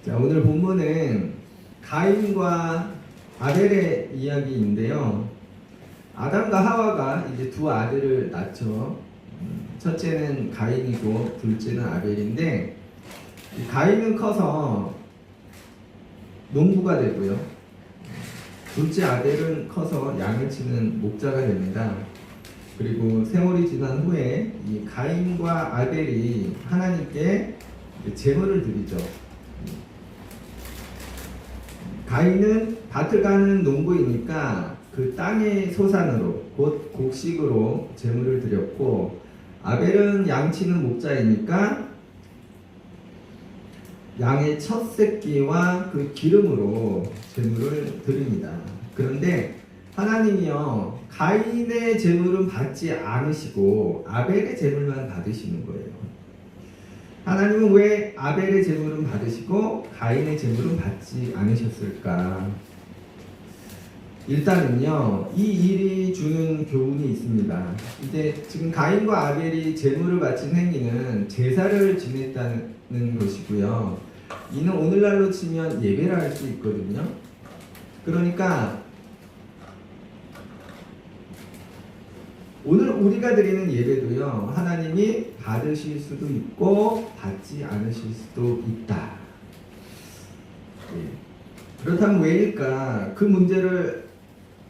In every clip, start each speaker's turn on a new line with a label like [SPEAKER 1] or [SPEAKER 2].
[SPEAKER 1] 자, 오늘 본문은 가인과 아벨의 이야기인데요. 아담과 하와가 이제 두 아들을 낳죠. 첫째는 가인이고 둘째는 아벨인데, 이 가인은 커서 농부가 되고요. 둘째 아벨은 커서 양을 치는 목자가 됩니다. 그리고 세월이 지난 후에 이 가인과 아벨이 하나님께 제물을 드리죠. 가인은 밭을 가는 농부이니까 그 땅의 소산으로 곧 곡식으로 제물을 드렸고, 아벨은 양치는 목자이니까 양의 첫 새끼와 그 기름으로 제물을 드립니다. 그런데 하나님이요, 가인의 제물은 받지 않으시고 아벨의 제물만 받으시는 거예요. 하나님은 왜 아벨의 제물은 받으시고 가인의 제물은 받지 않으셨을까? 일단은요, 이 일이 주는 교훈이 있습니다. 이제 지금 가인과 아벨이 제물을 바친 행위는 제사를 지냈다는 것이고요. 이는 오늘날로 치면 예배라 할 수 있거든요. 그러니까 오늘 우리가 드리는 예배도요, 하나님이 받으실 수도 있고 받지 않으실 수도 있다. 그렇다면 왜일까? 그 문제를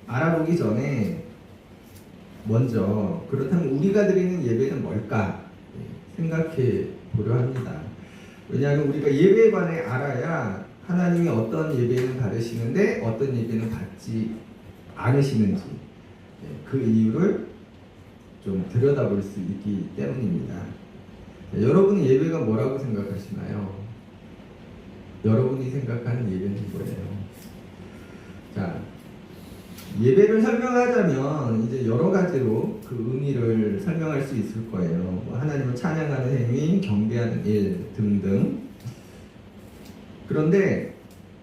[SPEAKER 1] 알아보기 전에 먼저 그렇다면 우리가 드리는 예배는 뭘까 생각해 보려 합니다. 왜냐하면 우리가 예배에 관해 알아야 하나님이 어떤 예배는 받으시는데 어떤 예배는 받지 않으시는지 그 이유를 좀 들여다볼 수 있기 때문입니다. 여러분은 예배가 뭐라고 생각하시나요? 여러분이 생각하는 예배는 뭐예요? 자, 예배를 설명하자면 이제 여러 가지로 그 의미를 설명할 수 있을 거예요. 하나님을 찬양하는 행위, 경배하는 일 등등. 그런데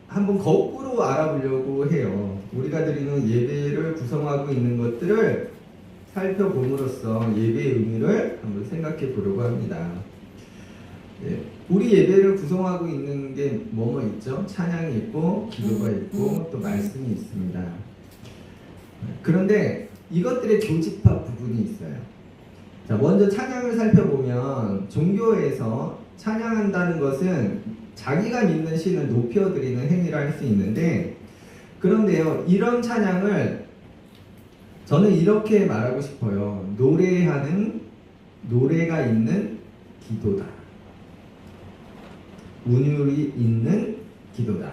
[SPEAKER 1] 한번 거꾸로 알아보려고 해요. 우리가 드리는 예배를 구성하고 있는 것들을 살펴봄으로써 예배의 의미를 한번 생각해 보려고 합니다. 우리 예배를 구성하고 있는 게 뭐뭐 있죠? 찬양이 있고 기도가 있고 또 말씀이 있습니다. 그런데 이것들의 교집합 부분이 있어요. 자, 먼저 찬양을 살펴보면 종교에서 찬양한다는 것은 자기가 믿는 신을 높여드리는 행위를 할 수 있는데, 그런데요, 이런 찬양을 저는 이렇게 말하고 싶어요. 노래가 있는 기도다. 운율이 있는 기도다.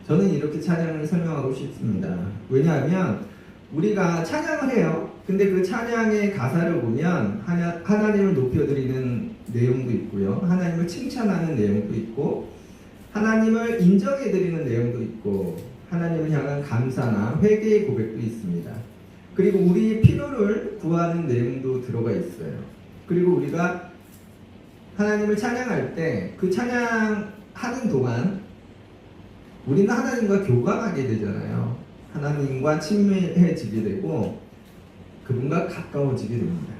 [SPEAKER 1] 저는 이렇게 찬양을 설명하고 싶습니다. 왜냐하면 우리가 찬양을 해요. 근데 그 찬양의 가사를 보면 하나님을 높여드리는 내용도 있고요. 하나님을 칭찬하는 내용도 있고, 하나님을 인정해드리는 내용도 있고, 하나님을 향한 감사나 회개의 고백도 있습니다. 그리고 우리의 필요를 구하는 내용도 들어가 있어요. 그리고 우리가 하나님을 찬양할 때 그 찬양하는 동안 우리는 하나님과 교감하게 되잖아요. 하나님과 친밀해지게 되고 그분과 가까워지게 됩니다.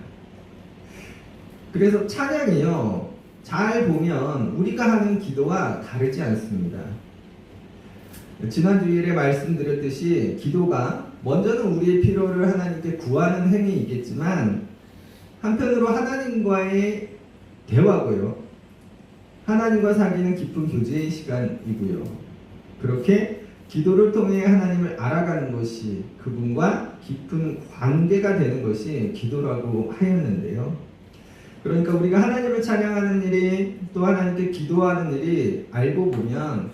[SPEAKER 1] 그래서 찬양이요, 잘 보면 우리가 하는 기도와 다르지 않습니다. 지난 주일에 말씀드렸듯이 기도가 먼저는 우리의 필요를 하나님께 구하는 행위이겠지만 한편으로 하나님과의 대화고요, 하나님과 사귀는 깊은 교제의 시간이고요. 그렇게 기도를 통해 하나님을 알아가는 것이, 그분과 깊은 관계가 되는 것이 기도라고 하였는데요. 그러니까 우리가 하나님을 찬양하는 일이, 또 하나님께 기도하는 일이 알고 보면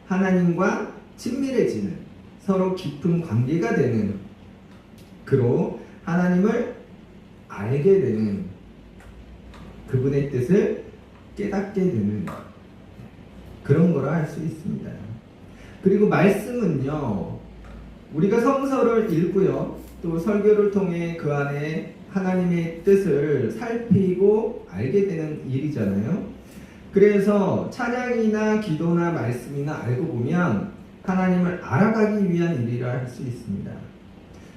[SPEAKER 1] 하나님과 친밀해지는, 서로 깊은 관계가 되는, 그로 하나님을 알게 되는, 그분의 뜻을 깨닫게 되는 그런 거라 할 수 있습니다. 그리고 말씀은요, 우리가 성서를 읽고요, 또 설교를 통해 그 안에 하나님의 뜻을 살피고 알게 되는 일이잖아요. 그래서 찬양이나 기도나 말씀이나 알고 보면 하나님을 알아가기 위한 일이라 할 수 있습니다.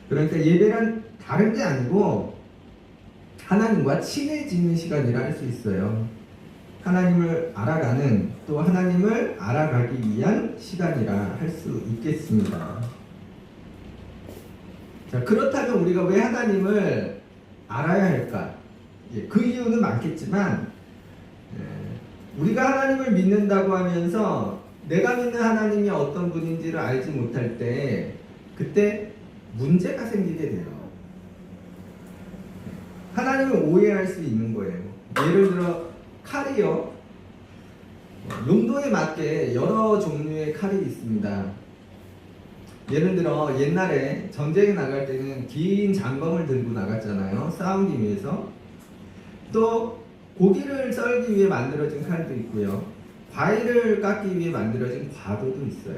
[SPEAKER 1] 그러니까 예배란 다른 게 아니고 하나님과 친해지는 시간이라 할 수 있어요. 하나님을 알아가는 또 하나님을 알아가기 위한 시간이라 할 수 있겠습니다. 자, 그렇다면 우리가 왜 하나님을 알아야 할까? 그 이유는 많겠지만 우리가 하나님을 믿는다고 하면서 내가 믿는 하나님이 어떤 분인지를 알지 못할 때 그때 문제가 생기게 돼요. 하나님을 오해할 수 있는 거예요. 예를 들어 칼이요. 용도에 맞게 여러 종류의 칼이 있습니다. 예를 들어 옛날에 전쟁에 나갈 때는 긴 장검을 들고 나갔잖아요. 싸우기 위해서. 또 고기를 썰기 위해 만들어진 칼도 있고요. 과일을 깎기 위해 만들어진 과도도 있어요.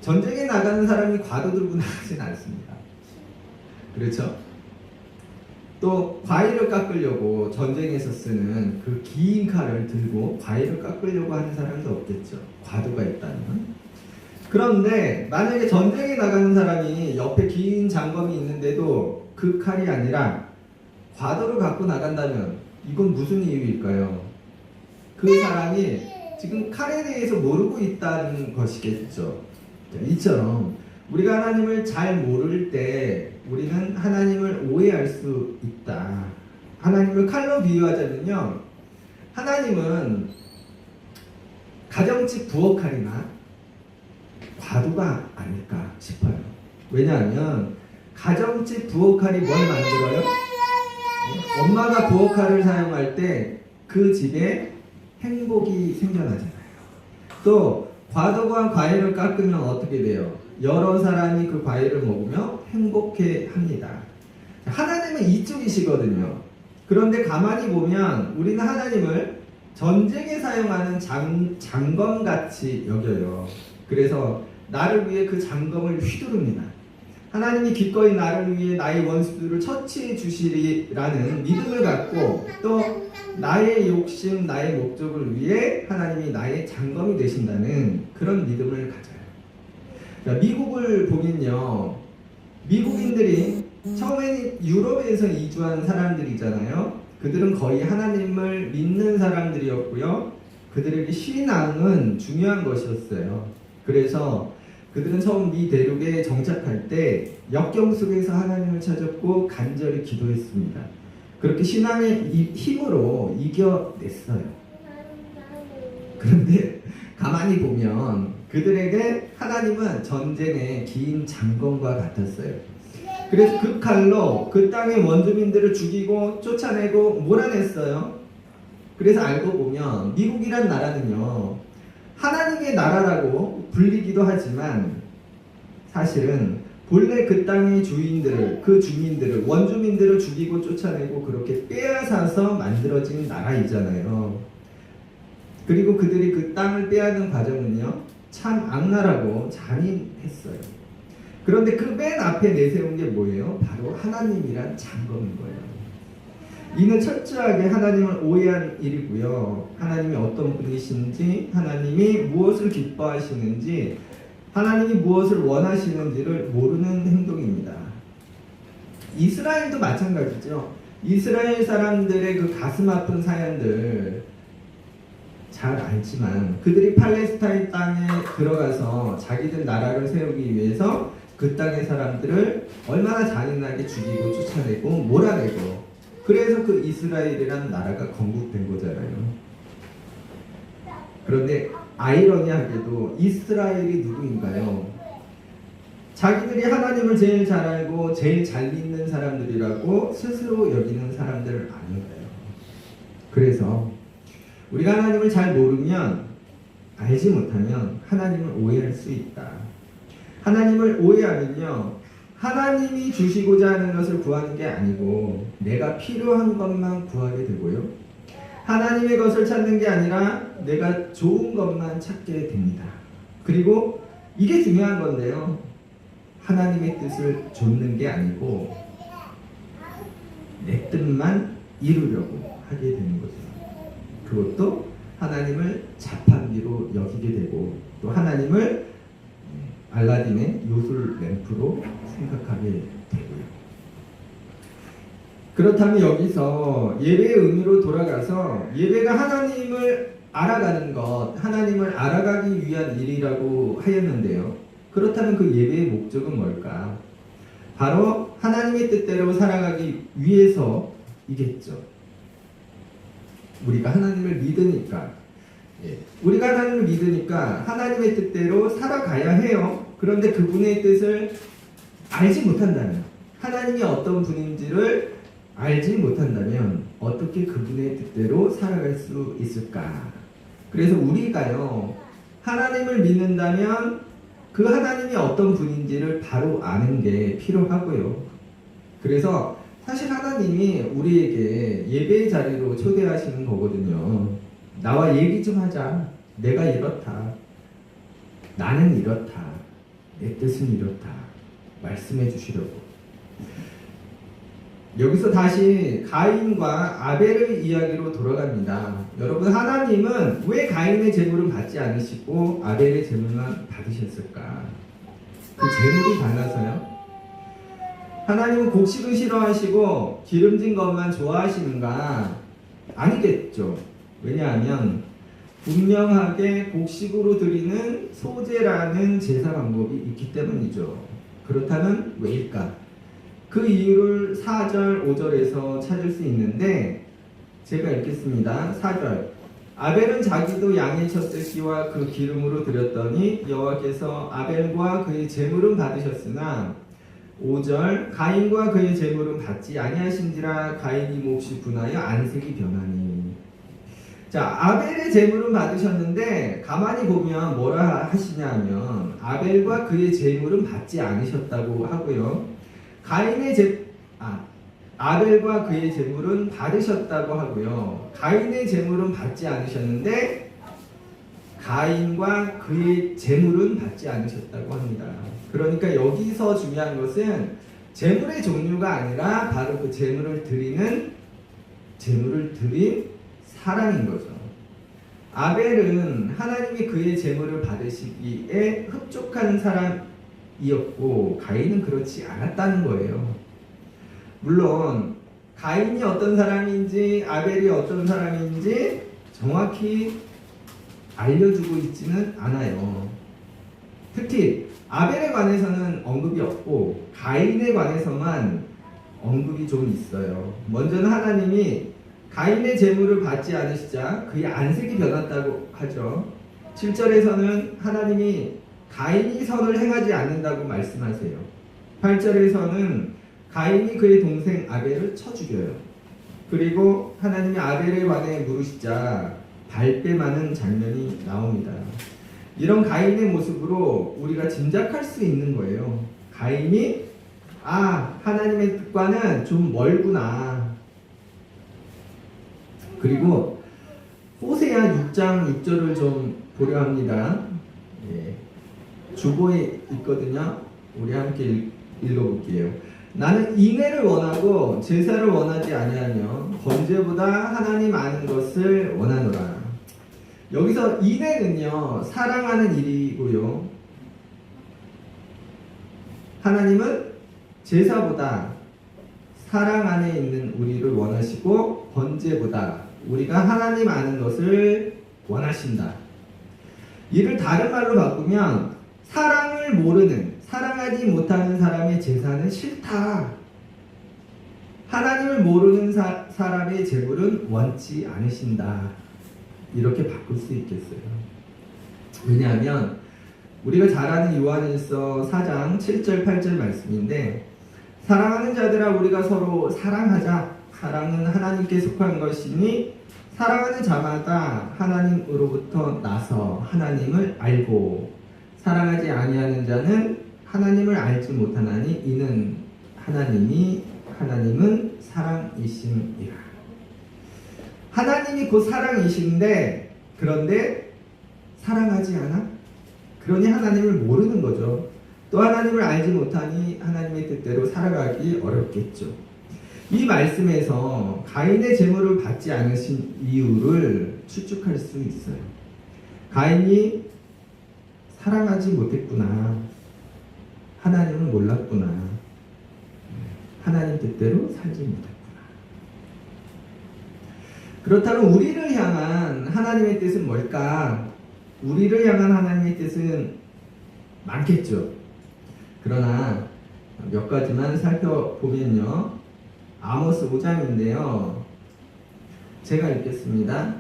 [SPEAKER 1] 전쟁에 나가는 사람이 과도 들고 나가진 않습니다. 그렇죠? 또 과일을 깎으려고 전쟁에서 쓰는 그 긴 칼을 들고 과일을 깎으려고 하는 사람도 없겠죠. 과도가 있다면. 그런데 만약에 전쟁에 나가는 사람이 옆에 긴 장검이 있는데도 그 칼이 아니라 과도를 갖고 나간다면 이건 무슨 이유일까요? 그 사람이 지금 칼에 대해서 모르고 있다는 것이겠죠. 이처럼 우리가 하나님을 잘 모를 때 우리는 하나님을 오해할 수 있다. 하나님을 칼로 비유하자면요, 하나님은 가정집 부엌칼이나 과도가 아닐까 싶어요. 왜냐하면 가정집 부엌칼이 뭘 만들어요? 엄마가 부엌칼을 사용할 때 그 집에 행복이 생겨나잖아요. 또 과도가 과일을 깎으면 어떻게 돼요? 여러 사람이 그 과일을 먹으며 행복해 합니다. 하나님은 이쪽이시거든요. 그런데 가만히 보면 우리는 하나님을 전쟁에 사용하는 장검같이 여겨요. 그래서 나를 위해 그 장검을 휘두릅니다. 하나님이 기꺼이 나를 위해 나의 원수들을 처치해 주시리라는 믿음을 갖고 또 나의 욕심, 나의 목적을 위해 하나님이 나의 장검이 되신다는 그런 믿음을 가져요. 자, 미국을 보면요, 미국인들이 처음에는 유럽에서 이주한 사람들이잖아요. 그들은 거의 하나님을 믿는 사람들이었고요. 그들에게 신앙은 중요한 것이었어요. 그래서 그들은 처음 미 대륙에 정착할 때 역경 속에서 하나님을 찾았고 간절히 기도했습니다. 그렇게 신앙의 힘으로 이겨냈어요. 그런데 가만히 보면 그들에게 하나님은 전쟁의 긴 장검과 같았어요. 그래서 그 칼로 그 땅의 원주민들을 죽이고 쫓아내고 몰아냈어요. 그래서 알고 보면 미국이란 나라는요, 하나님의 나라라고 불리기도 하지만 사실은 본래 그 땅의 주인들을, 그 주민들을, 원주민들을 죽이고 쫓아내고 그렇게 빼앗아서 만들어진 나라이잖아요. 그리고 그들이 그 땅을 빼앗는 과정은요, 참 악랄하고 잔인했어요. 그런데 그 맨 앞에 내세운 게 뭐예요? 바로 하나님이란 장검인 거예요. 이는 철저하게 하나님을 오해한 일이고요. 하나님이 어떤 분이신지, 하나님이 무엇을 기뻐하시는지, 하나님이 무엇을 원하시는지를 모르는 행동입니다. 이스라엘도 마찬가지죠. 이스라엘 사람들의 그 가슴 아픈 사연들 잘 알지만 그들이 팔레스타인 땅에 들어가서 자기들 나라를 세우기 위해서 그 땅의 사람들을 얼마나 잔인하게 죽이고 쫓아내고 몰아내고, 그래서 그 이스라엘이라는 나라가 건국된 거잖아요. 그런데 아이러니하게도 이스라엘이 누구인가요? 자기들이 하나님을 제일 잘 알고 제일 잘 믿는 사람들이라고 스스로 여기는 사람들 아닌가요? 그래서 우리가 하나님을 잘 모르면, 알지 못하면 하나님을 오해할 수 있다. 하나님을 오해하면요, 하나님이 주시고자 하는 것을 구하는 게 아니고 내가 필요한 것만 구하게 되고요, 하나님의 것을 찾는 게 아니라 내가 좋은 것만 찾게 됩니다. 그리고 이게 중요한 건데요, 하나님의 뜻을 좇는 게 아니고 내 뜻만 이루려고 하게 되는 거죠. 그것도 하나님을 자판기로 여기게 되고 또 하나님을 알라딘의 요술 램프로 생각하게 되고요. 그렇다면 여기서 예배의 의미로 돌아가서 예배가 하나님을 알아가는 것, 하나님을 알아가기 위한 일이라고 하였는데요. 그렇다면 그 예배의 목적은 뭘까? 바로 하나님의 뜻대로 살아가기 위해서이겠죠. 우리가 하나님을 믿으니까, 우리가 하나님을 믿으니까 하나님의 뜻대로 살아가야 해요. 그런데 그분의 뜻을 알지 못한다면, 하나님이 어떤 분인지를 알지 못한다면 어떻게 그분의 뜻대로 살아갈 수 있을까? 그래서 우리가요, 하나님을 믿는다면 그 하나님이 어떤 분인지를 바로 아는 게 필요하고요. 그래서 사실 하나님이 우리에게 예배의 자리로 초대하시는 거거든요. 나와 얘기 좀 하자. 내가 이렇다. 나는 이렇다. 내 뜻은 이렇다. 말씀해 주시려고. 여기서 다시 가인과 아벨의 이야기로 돌아갑니다. 여러분, 하나님은 왜 가인의 제물은 받지 않으시고 아벨의 제물만 받으셨을까? 그 제물이 달라서요? 하나님은 곡식을 싫어하시고 기름진 것만 좋아하시는가? 아니겠죠. 왜냐하면 분명하게 곡식으로 드리는 소제라는 제사 방법이 있기 때문이죠. 그렇다면 왜일까? 그 이유를 4절, 5절에서 찾을 수 있는데 제가 읽겠습니다. 4절. 아벨은 자기도 양의 첫 새끼와 그 기름으로 드렸더니 여호와께서 아벨과 그의 제물은 받으셨으나 5절. 가인과 그의 제물은 받지 아니하신지라 가인이 몹시 분하여 안색이 변하니. 자, 아벨의 제물은 받으셨는데 가만히 보면 뭐라 하시냐면 아벨과 그의 제물은 받지 않으셨다고 하고요. 아벨과 그의 제물은 받으셨다고 하고요. 가인의 제물은 받지 않으셨는데 가인과 그의 제물은 받지 않으셨다고 합니다. 그러니까 여기서 중요한 것은 제물의 종류가 아니라 바로 그 제물을 드린 사람인 거죠. 아벨은 하나님이 그의 제물을 받으시기에 흡족한 사람이었고 가인은 그렇지 않았다는 거예요. 물론 가인이 어떤 사람인지 아벨이 어떤 사람인지 정확히 알려주고 있지는 않아요. 특히 아벨에 관해서는 언급이 없고 가인에 관해서만 언급이 좀 있어요. 먼저는 하나님이 가인의 제물을 받지 않으시자 그의 안색이 변했다고 하죠. 7절에서는 하나님이 가인이 선을 행하지 않는다고 말씀하세요. 8절에서는 가인이 그의 동생 아벨을 쳐 죽여요. 그리고 하나님이 아벨에 관해 물으시자 발뺌하는 장면이 나옵니다. 이런 가인의 모습으로 우리가 짐작할 수 있는 거예요. 가인이 하나님의 뜻과는 좀 멀구나. 그리고 호세아 6장 6절을 좀 보려 합니다. 주보에 있거든요. 우리 함께 읽어볼게요. 나는 인애를 원하고 제사를 원하지 아니하며 번제보다 하나님 아는 것을 원하노라. 여기서 인애는요, 사랑하는 일이고요. 하나님은 제사보다 사랑 안에 있는 우리를 원하시고 번제보다 우리가 하나님 아는 것을 원하신다. 이를 다른 말로 바꾸면 사랑을 모르는, 사랑하지 못하는 사람의 제사는 싫다. 하나님을 모르는 사람의 제물은 원치 않으신다. 이렇게 바꿀 수 있겠어요. 왜냐하면 우리가 잘 아는 요한일서 4장 7절 8절 말씀인데 사랑하는 자들아 우리가 서로 사랑하자. 사랑은 하나님께 속한 것이니 사랑하는 자마다 하나님으로부터 나서 하나님을 알고 사랑하지 아니하는 자는 하나님을 알지 못하나니 이는 하나님은 사랑이심이라. 하나님이 곧 사랑이신데 그런데 사랑하지 않아? 그러니 하나님을 모르는 거죠. 또 하나님을 알지 못하니 하나님의 뜻대로 살아가기 어렵겠죠. 이 말씀에서 가인의 제물을 받지 않으신 이유를 추측할 수 있어요. 가인이 사랑하지 못했구나. 하나님을 몰랐구나. 하나님 뜻대로 살지 못했구나. 그렇다면 우리를 향한 하나님의 뜻은 뭘까? 우리를 향한 하나님의 뜻은 많겠죠. 그러나 몇 가지만 살펴보면요. 아모스 5장인데요. 제가 읽겠습니다.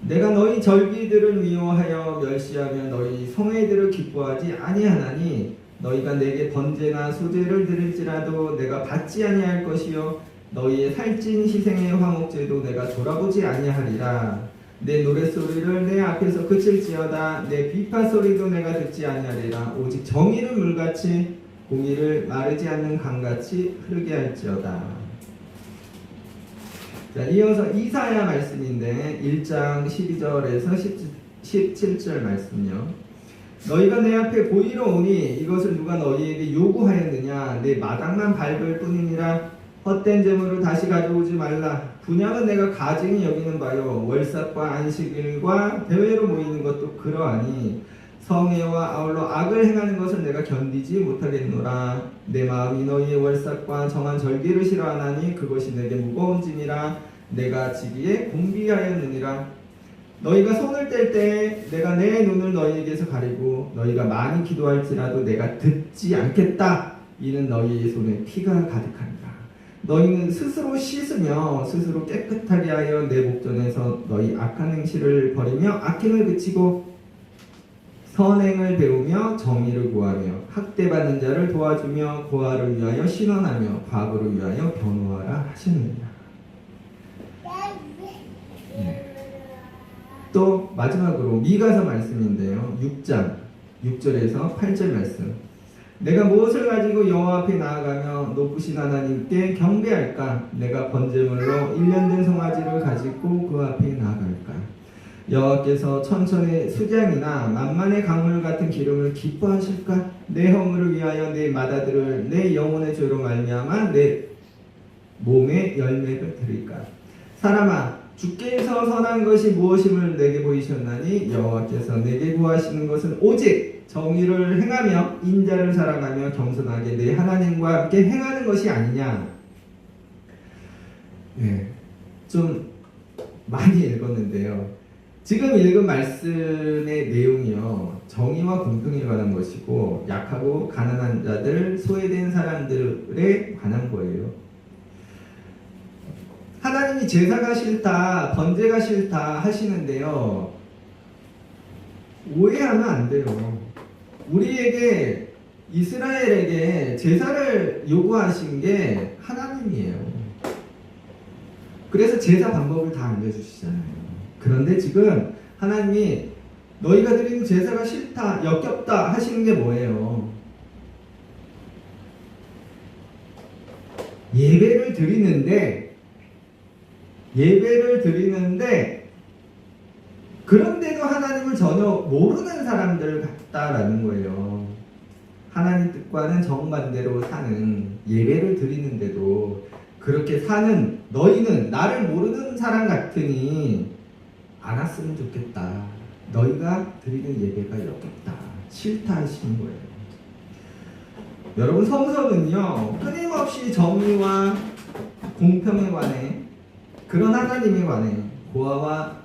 [SPEAKER 1] 내가 너희 절기들을 미워하여 멸시하며 너희 성회들을 기뻐하지 아니하나니 너희가 내게 번제나 소제를 드릴지라도 내가 받지 아니할 것이요 너희의 살찐 희생의 화목제도 내가 돌아보지 아니하리라. 내 노랫소리를 내 앞에서 그칠지어다. 내 비파소리도 내가 듣지 아니하리라. 오직 정의를 물같이 공의를 마르지 않는 강같이 흐르게 할지어다. 자, 이어서 이사야 말씀인데 1장 12절에서 17절 말씀요. 너희가 내 앞에 보이러 오니 이것을 누가 너희에게 요구하였느냐? 내 마당만 밟을 뿐이니라. 헛된 재물을 다시 가져오지 말라. 분양은 내가 가증히 여기는 바요. 월삭과 안식일과 대회로 모이는 것도 그러하니 성회와 아울러 악을 행하는 것을 내가 견디지 못하겠노라. 내 마음이 너희의 월삭과 정한 절기를 싫어하나니 그것이 내게 무거운 짐이라. 내가 지기에 공비하였느니라. 너희가 손을 뗄 때 내가 내 눈을 너희에게서 가리고 너희가 많이 기도할지라도 내가 듣지 않겠다. 이는 너희의 손에 피가 가득하니라. 너희는 스스로 씻으며 스스로 깨끗하게 하여 내 목전에서 너희 악한 행실을 버리며 악행을 그치고 선행을 배우며 정의를 구하며 학대받는 자를 도와주며 고아를 위하여 신원하며 과부를 위하여 변호하라 하시느니라. 또 마지막으로 미가서 말씀인데요. 6장 6절에서 8절 말씀. 내가 무엇을 가지고 여호와 앞에 나아가며 높으신 하나님께 경배할까? 내가 번제물로 1년 된 송아지를 가지고 그 앞에 나아갈까? 여호와께서 천천의 수장이나 만만의 강물 같은 기름을 기뻐하실까? 내 허물을 위하여 내 마다들을 내 영혼의 죄로 말미암아 내 몸에 열매를 드릴까? 사람아, 주께서 선한 것이 무엇임을 내게 보이셨나니 여호와께서 내게 구하시는 것은 오직 정의를 행하며 인자를 사랑하며 겸손하게 내 하나님과 함께 행하는 것이 아니냐. 좀 많이 읽었는데요. 지금 읽은 말씀의 내용이요, 정의와 공평에 관한 것이고 약하고 가난한 자들, 소외된 사람들에 관한 거예요. 하나님이 제사가 싫다, 번제가 싫다 하시는데요, 오해하면 안 돼요. 우리에게, 이스라엘에게 제사를 요구하신 게 하나님이에요. 그래서 제사 방법을 다 알려주시잖아요. 그런데 지금 하나님이 너희가 드리는 제사가 싫다, 역겹다 하시는 게 뭐예요? 예배를 드리는데 그런데도 하나님을 전혀 모르는 사람들 같다라는 거예요. 하나님 뜻과는 정반대로 사는, 예배를 드리는데도 그렇게 사는 너희는 나를 모르는 사람 같으니 안 왔으면 좋겠다. 너희가 드리는 예배가 역겹다, 싫다 하시는 거예요. 여러분, 성서는요 끊임없이 정의와 공평에 관해, 그런 하나님에 관해, 고아와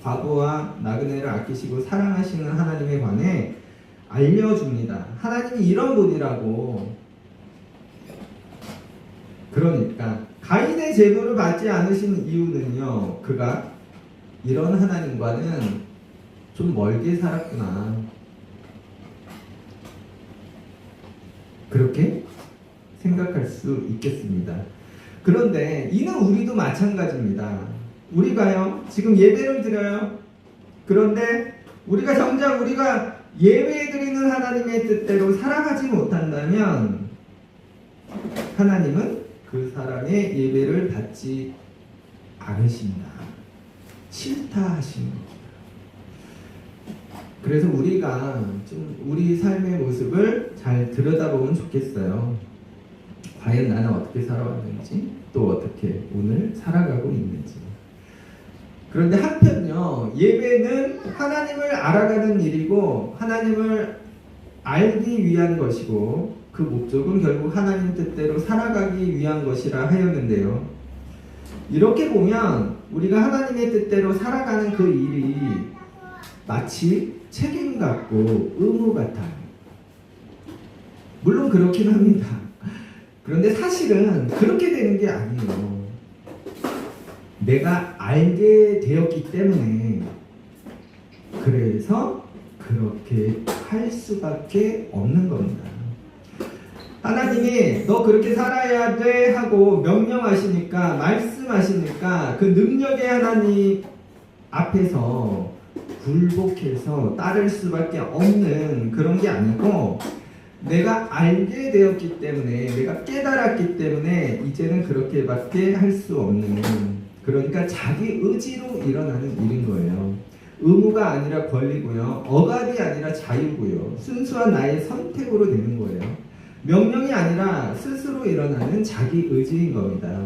[SPEAKER 1] 과부와 나그네를 아끼시고 사랑하시는 하나님에 관해 알려줍니다. 하나님이 이런 분이라고. 그러니까 가인의 제물을 받지 않으신 이유는요, 그가 이런 하나님과는 좀 멀게 살았구나, 그렇게 생각할 수 있겠습니다. 그런데 이는 우리도 마찬가지입니다. 우리가요 지금 예배를 드려요. 그런데 우리가 정작 우리가 예배 드리는 하나님의 뜻대로 살아가지 못한다면 하나님은 그 사람의 예배를 받지 않으신다, 싫다 하시는 겁니다. 그래서 우리가 좀 우리 삶의 모습을 잘 들여다보면 좋겠어요. 과연 나는 어떻게 살아왔는지, 또 어떻게 오늘 살아가고 있는지. 그런데 한편요, 예배는 하나님을 알아가는 일이고 하나님을 알기 위한 것이고 그 목적은 결국 하나님 뜻대로 살아가기 위한 것이라 하였는데요, 이렇게 보면 우리가 하나님의 뜻대로 살아가는 그 일이 마치 책임 같고 의무 같아요. 물론 그렇긴 합니다. 그런데 사실은 그렇게 되는 게 아니에요. 내가 알게 되었기 때문에 그래서 그렇게 할 수밖에 없는 겁니다. 하나님이 너 그렇게 살아야 돼 하고 명령하시니까, 말씀하시니까 그 능력의 하나님 앞에서 굴복해서 따를 수밖에 없는 그런 게 아니고, 내가 알게 되었기 때문에, 내가 깨달았기 때문에 이제는 그렇게밖에 할 수 없는, 그러니까 자기 의지로 일어나는 일인 거예요. 의무가 아니라 권리고요, 억압이 아니라 자유고요, 순수한 나의 선택으로 되는 거예요. 명령이 아니라 스스로 일어나는 자기 의지인 겁니다.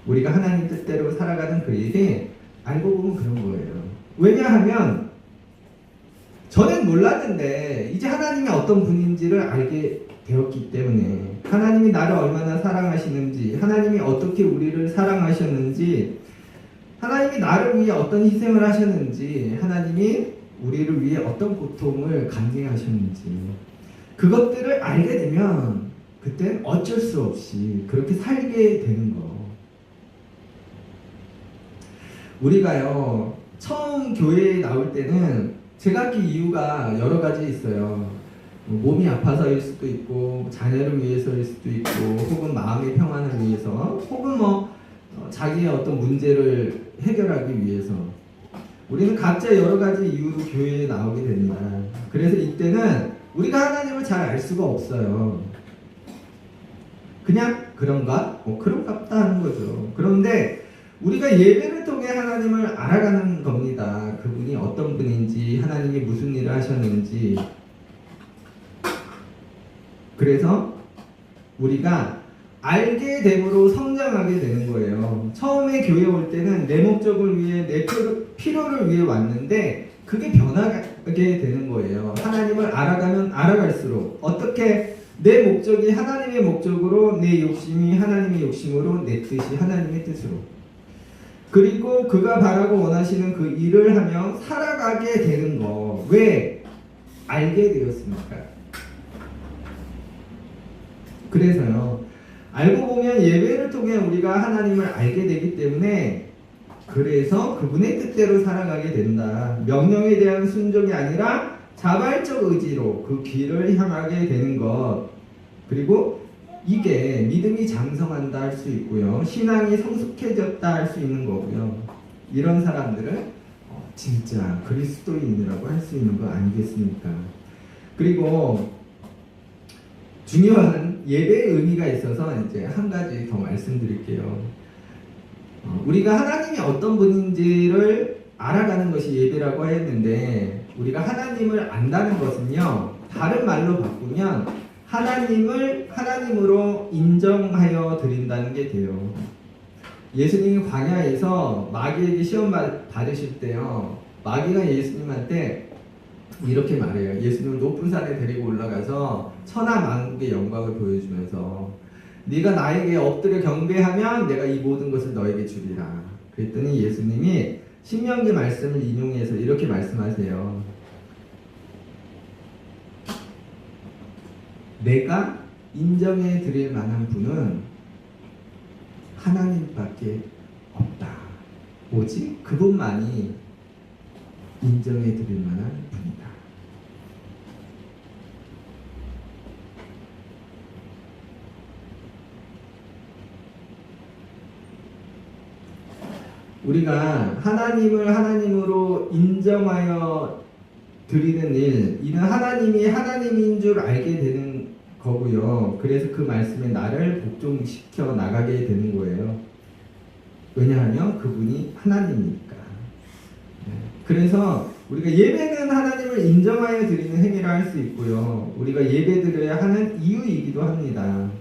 [SPEAKER 1] 우리가 하나님 뜻대로 살아가는 그 일이 알고 보면 그런 거예요. 왜냐하면 저는 몰랐는데 이제 하나님이 어떤 분인지를 알게 되었기 때문에, 하나님이 나를 얼마나 사랑하시는지, 하나님이 어떻게 우리를 사랑하셨는지, 하나님이 나를 위해 어떤 희생을 하셨는지, 하나님이 우리를 위해 어떤 고통을 감내하셨는지, 그것들을 알게 되면 그땐 어쩔 수 없이 그렇게 살게 되는 거. 우리가요, 처음 교회에 나올 때는 제가 그 이유가 여러 가지 있어요. 몸이 아파서일 수도 있고, 자녀를 위해서일 수도 있고, 혹은 마음의 평안을 위해서, 혹은 자기의 어떤 문제를 해결하기 위해서. 우리는 각자 여러 가지 이유로 교회에 나오게 됩니다. 그래서 이때는 우리가 하나님을 잘 알 수가 없어요. 그냥 그런가? 그런갑다 하는 거죠. 그런데 우리가 예배를 통해 하나님을 알아가는 겁니다. 그분이 어떤 분인지, 하나님이 무슨 일을 하셨는지. 그래서 우리가 알게 됨으로 성장하게 되는 거예요. 처음에 교회 올 때는 내 목적을 위해, 내 필요를 위해 왔는데 그게 변하게 되는 거예요. 하나님을 알아가면 알아갈수록 어떻게 내 목적이 하나님의 목적으로, 내 욕심이 하나님의 욕심으로, 내 뜻이 하나님의 뜻으로, 그리고 그가 바라고 원하시는 그 일을 하며 살아가게 되는 거. 왜? 알게 되었습니까? 그래서요, 알고 보면 예배를 통해 우리가 하나님을 알게 되기 때문에, 그래서 그분의 뜻대로 살아가게 된다. 명령에 대한 순종이 아니라 자발적 의지로 그 길을 향하게 되는 것. 그리고 이게 믿음이 장성한다 할 수 있고요, 신앙이 성숙해졌다 할 수 있는 거고요. 이런 사람들은 진짜 그리스도인이라고 할 수 있는 거 아니겠습니까? 그리고 중요한 예배의 의미가 있어서 이제 한 가지 더 말씀드릴게요. 우리가 하나님이 어떤 분인지를 알아가는 것이 예배라고 했는데, 우리가 하나님을 안다는 것은요, 다른 말로 바꾸면 하나님을 하나님으로 인정하여 드린다는 게 돼요. 예수님이 광야에서 마귀에게 시험 받으실 때요, 마귀가 예수님한테 이렇게 말해요. 예수님을 높은 산에 데리고 올라가서 천하 만국의 영광을 보여주면서, 네가 나에게 엎드려 경배하면 내가 이 모든 것을 너에게 주리라. 그랬더니 예수님이 신명기 말씀을 인용해서 이렇게 말씀하세요. 내가 인정해 드릴 만한 분은 하나님밖에 없다. 오직 그분만이 인정해 드릴 만한 분이다. 우리가 하나님을 하나님으로 인정하여 드리는 일, 이는 하나님이 하나님인 줄 알게 되는 거고요. 그래서 그 말씀에 나를 복종시켜 나가게 되는 거예요. 왜냐하면 그분이 하나님이니까. 그래서 우리가 예배는 하나님을 인정하여 드리는 행위라 할 수 있고요, 우리가 예배 드려야 하는 이유이기도 합니다.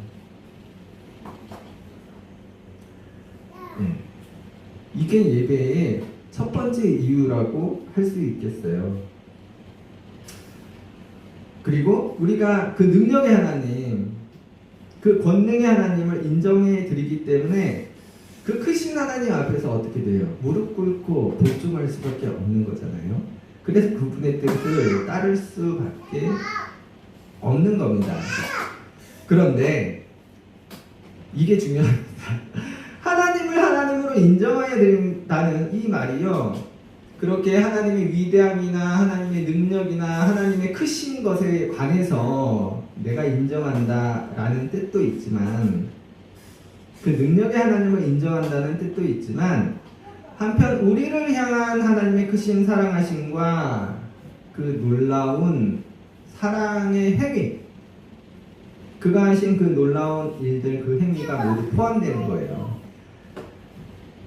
[SPEAKER 1] 이게 예배의 첫 번째 이유라고 할 수 있겠어요. 그리고 우리가 그 능력의 하나님, 그 권능의 하나님을 인정해 드리기 때문에 그 크신 하나님 앞에서 어떻게 돼요? 무릎 꿇고 복종할 수밖에 없는 거잖아요. 그래서 그분의 뜻을 따를 수밖에 없는 겁니다. 그런데 이게 중요합니다. 하나님을 하나님으로 인정해야 된다는 이 말이요, 그렇게 하나님의 위대함이나 하나님의 능력이나 하나님의 크신 것에 관해서 내가 인정한다라는 뜻도 있지만, 그 능력의 하나님을 인정한다는 뜻도 있지만, 한편 우리를 향한 하나님의 크신 사랑하심과 그 놀라운 사랑의 행위, 그가 하신 그 놀라운 일들, 그 행위가 모두 포함되는 거예요.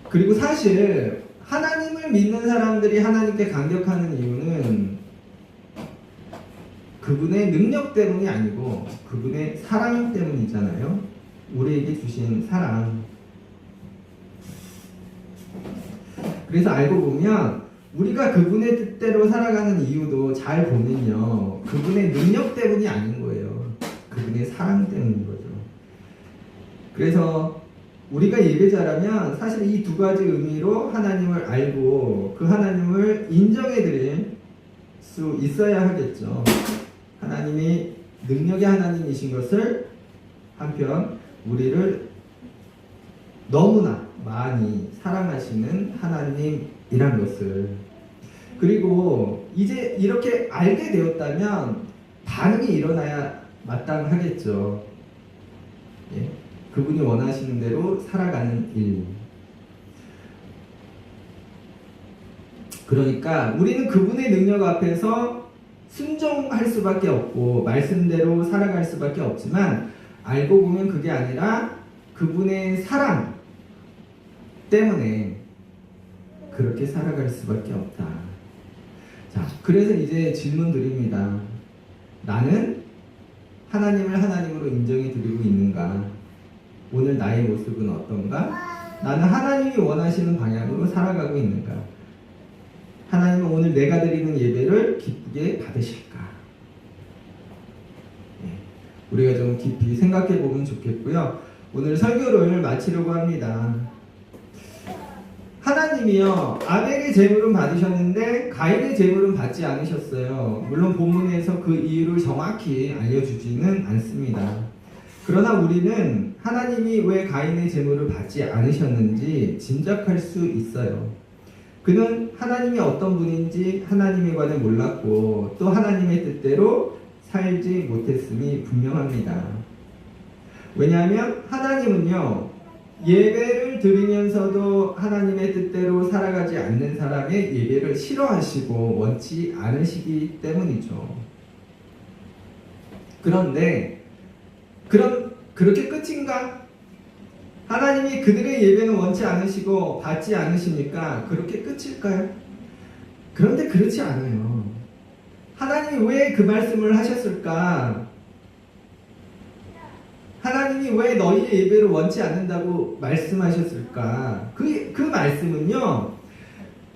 [SPEAKER 1] 그리고 사실 하나님을 믿는 사람들이 하나님께 감격하는 이유는 그분의 능력 때문이 아니고 그분의 사랑 때문이잖아요. 우리에게 주신 사랑. 그래서 알고 보면 우리가 그분의 뜻대로 살아가는 이유도 잘 보면요, 그분의 능력 때문이 아닌 거예요. 그분의 사랑 때문인 거죠. 그래서 우리가 예배자라면 사실 이 두 가지 의미로 하나님을 알고 그 하나님을 인정해 드릴 수 있어야 하겠죠. 하나님이 능력의 하나님이신 것을, 한편 우리를 너무나 많이 사랑하시는 하나님이란 것을, 그리고 이제 이렇게 알게 되었다면 반응이 일어나야 마땅하겠죠. 예? 그분이 원하시는 대로 살아가는 일. 그러니까 우리는 그분의 능력 앞에서 순종할 수밖에 없고 말씀대로 살아갈 수밖에 없지만, 알고 보면 그게 아니라 그분의 사랑 때문에 그렇게 살아갈 수밖에 없다. 자, 그래서 이제 질문 드립니다. 나는 하나님을 하나님으로 인정해 드리고 있는가? 오늘 나의 모습은 어떤가? 나는 하나님이 원하시는 방향으로 살아가고 있는가? 하나님은 오늘 내가 드리는 예배를 기쁘게 받으실까? 네, 우리가 좀 깊이 생각해 보면 좋겠고요. 오늘 설교를 마치려고 합니다. 하나님이요, 아벨의 제물은 받으셨는데 가인의 제물은 받지 않으셨어요. 물론 본문에서 그 이유를 정확히 알려주지는 않습니다. 그러나 우리는 하나님이 왜 가인의 제물을 받지 않으셨는지 짐작할 수 있어요. 그는 하나님이 어떤 분인지 하나님에 관해 몰랐고 또 하나님의 뜻대로 살지 못했음이 분명합니다. 왜냐하면 하나님은요, 예배를 드리면서도 하나님의 뜻대로 살아가지 않는 사람의 예배를 싫어하시고 원치 않으시기 때문이죠. 그런데 그렇게 끝인가? 하나님이 그들의 예배는 원치 않으시고 받지 않으시니까 그렇게 끝일까요? 그런데 그렇지 않아요. 하나님이 왜 그 말씀을 하셨을까? 하나님이 왜 너희의 예배를 원치 않는다고 말씀하셨을까? 그 말씀은요,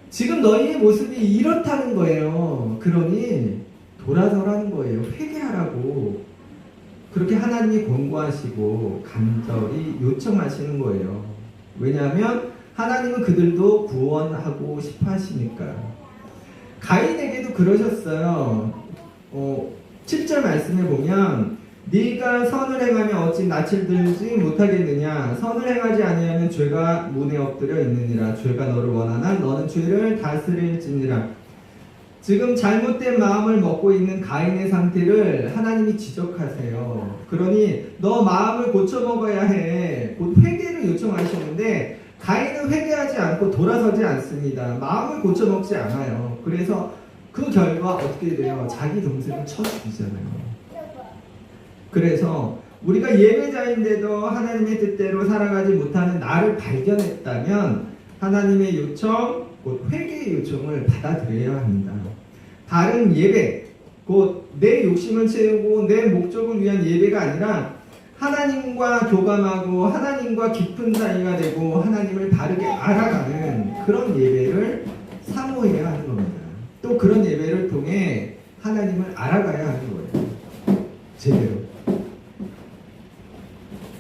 [SPEAKER 1] 지금 너희의 모습이 이렇다는 거예요. 그러니 돌아서라는 거예요. 회개하라고. 그렇게 하나님이 권고하시고 간절히 요청하시는 거예요. 왜냐하면 하나님은 그들도 구원하고 싶어 하시니까. 가인에게도 그러셨어요. 7절 말씀에 보면 네가 선을 행하면 어찌 낯을 들지 못하겠느냐? 선을 행하지 아니하면 죄가 문에 엎드려 있느니라. 죄가 너를 원하나 너는 죄를 다스릴지니라. 지금 잘못된 마음을 먹고 있는 가인의 상태를 하나님이 지적하세요. 그러니 너 마음을 고쳐 먹어야 해. 곧 회개를 요청하시는데 가인은 회개하지 않고 돌아서지 않습니다. 마음을 고쳐 먹지 않아요. 그래서 그 결과 어떻게 돼요? 자기 동생을 쳐 죽이잖아요. 그래서 우리가 예배자인데도 하나님의 뜻대로 살아가지 못하는 나를 발견했다면 하나님의 요청, 곧 회개의 요청을 받아들여야 합니다. 다른 예배, 곧 내 욕심을 채우고 내 목적을 위한 예배가 아니라 하나님과 교감하고 하나님과 깊은 사이가 되고 하나님을 바르게 알아가는 그런 예배를 사모해야 하는 겁니다. 또 그런 예배를 통해 하나님을 알아가야 하는 거예요. 제대로.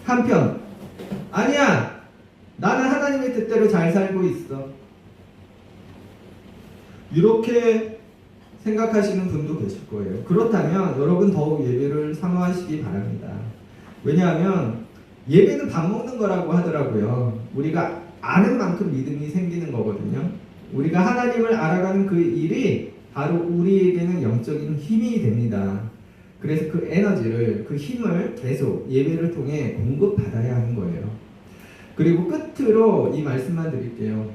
[SPEAKER 1] 한편 아니야, 나는 하나님의 잘 살고 있어. 이렇게 생각하시는 분도 계실 거예요. 그렇다면 여러분 더욱 예배를 사모하시기 바랍니다. 왜냐하면 예배는 밥 먹는 거라고 하더라고요. 우리가 아는 만큼 믿음이 생기는 거거든요. 우리가 하나님을 알아가는 그 일이 바로 우리에게는 영적인 힘이 됩니다. 그래서 그 에너지를, 그 힘을 계속 예배를 통해 공급받아야 하는 거예요. 그리고 끝으로 이 말씀만 드릴게요.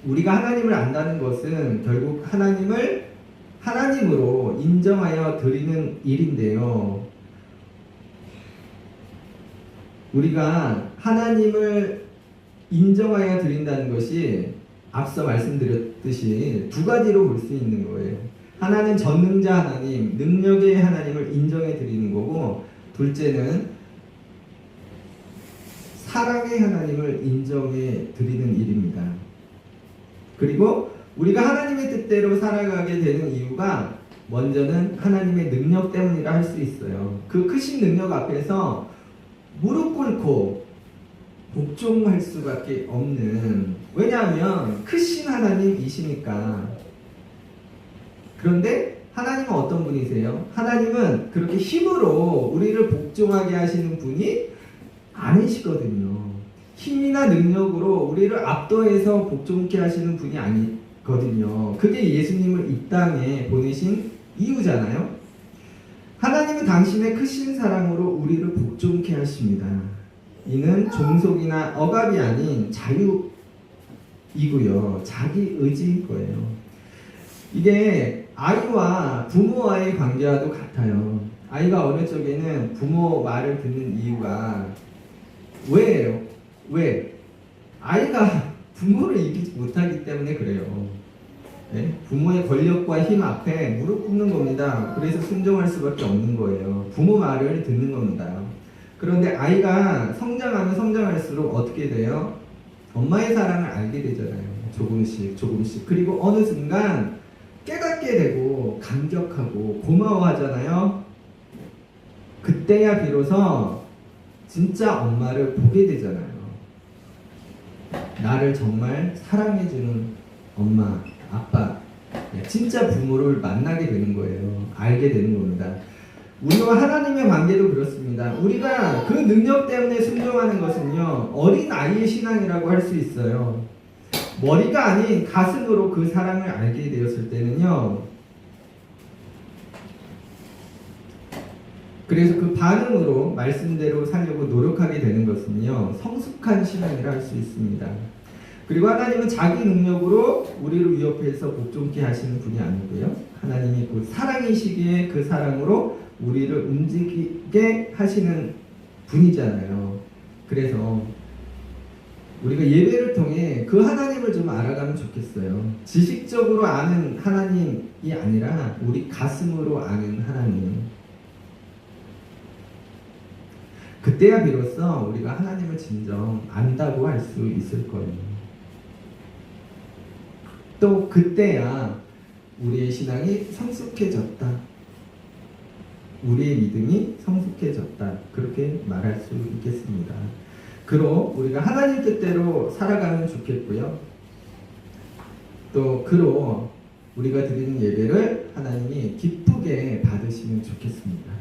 [SPEAKER 1] 우리가 하나님을 안다는 것은 결국 하나님을 하나님으로 인정하여 드리는 일인데요. 우리가 하나님을 인정하여 드린다는 것이 앞서 말씀드렸듯이 두 가지로 볼 수 있는 거예요. 하나는 전능자 하나님, 능력의 하나님을 인정해 드리는 거고, 둘째는 사랑의 하나님을 인정해 드리는 일입니다. 그리고 우리가 하나님의 뜻대로 살아가게 되는 이유가 먼저는 하나님의 능력 때문이라 할 수 있어요. 그 크신 능력 앞에서 무릎 꿇고 복종할 수밖에 없는, 왜냐하면 크신 하나님이시니까. 그런데 하나님은 어떤 분이세요? 하나님은 그렇게 힘으로 우리를 복종하게 하시는 분이 아니시거든요. 힘이나 능력으로 우리를 압도해서 복종케 하시는 분이 아니거든요. 그게 예수님을 이 땅에 보내신 이유잖아요. 하나님은 당신의 크신 사랑으로 우리를 복종케 하십니다. 이는 종속이나 억압이 아닌 자유이고요. 자기 의지인 거예요. 이게 아이와 부모와의 관계와도 같아요. 아이가 어릴 적에는 부모 말을 듣는 이유가 왜예요? 왜? 아이가 부모를 이기지 못하기 때문에 그래요. 네? 부모의 권력과 힘 앞에 무릎 꿇는 겁니다. 그래서 순종할 수밖에 없는 거예요. 부모 말을 듣는 겁니다. 그런데 아이가 성장하면 성장할수록 어떻게 돼요? 엄마의 사랑을 알게 되잖아요. 조금씩 조금씩. 그리고 어느 순간 깨닫게 되고 감격하고 고마워하잖아요. 그때야 비로소 진짜 엄마를 보게 되잖아요. 나를 정말 사랑해주는 엄마, 아빠, 진짜 부모를 만나게 되는 거예요. 알게 되는 겁니다. 우리와 하나님의 관계도 그렇습니다. 우리가 그 능력 때문에 순종하는 것은요, 어린 아이의 신앙이라고 할 수 있어요. 머리가 아닌 가슴으로 그 사랑을 알게 되었을 때는요, 그래서 그 반응으로 말씀대로 살려고 노력하게 되는 것은요, 성숙한 신앙이라 할 수 있습니다. 그리고 하나님은 자기 능력으로 우리를 위협해서 복종케 하시는 분이 아니고요, 하나님이 그 사랑이시기에 그 사랑으로 우리를 움직이게 하시는 분이잖아요. 그래서 우리가 예배를 통해 그 하나님을 좀 알아가면 좋겠어요. 지식적으로 아는 하나님이 아니라 우리 가슴으로 아는 하나님. 그때야 비로소 우리가 하나님을 진정 안다고 할 수 있을 거예요. 또 그때야 우리의 신앙이 성숙해졌다. 우리의 믿음이 성숙해졌다. 그렇게 말할 수 있겠습니다. 그로 우리가 하나님 뜻대로 살아가면 좋겠고요. 또 그로 우리가 드리는 예배를 하나님이 기쁘게 받으시면 좋겠습니다.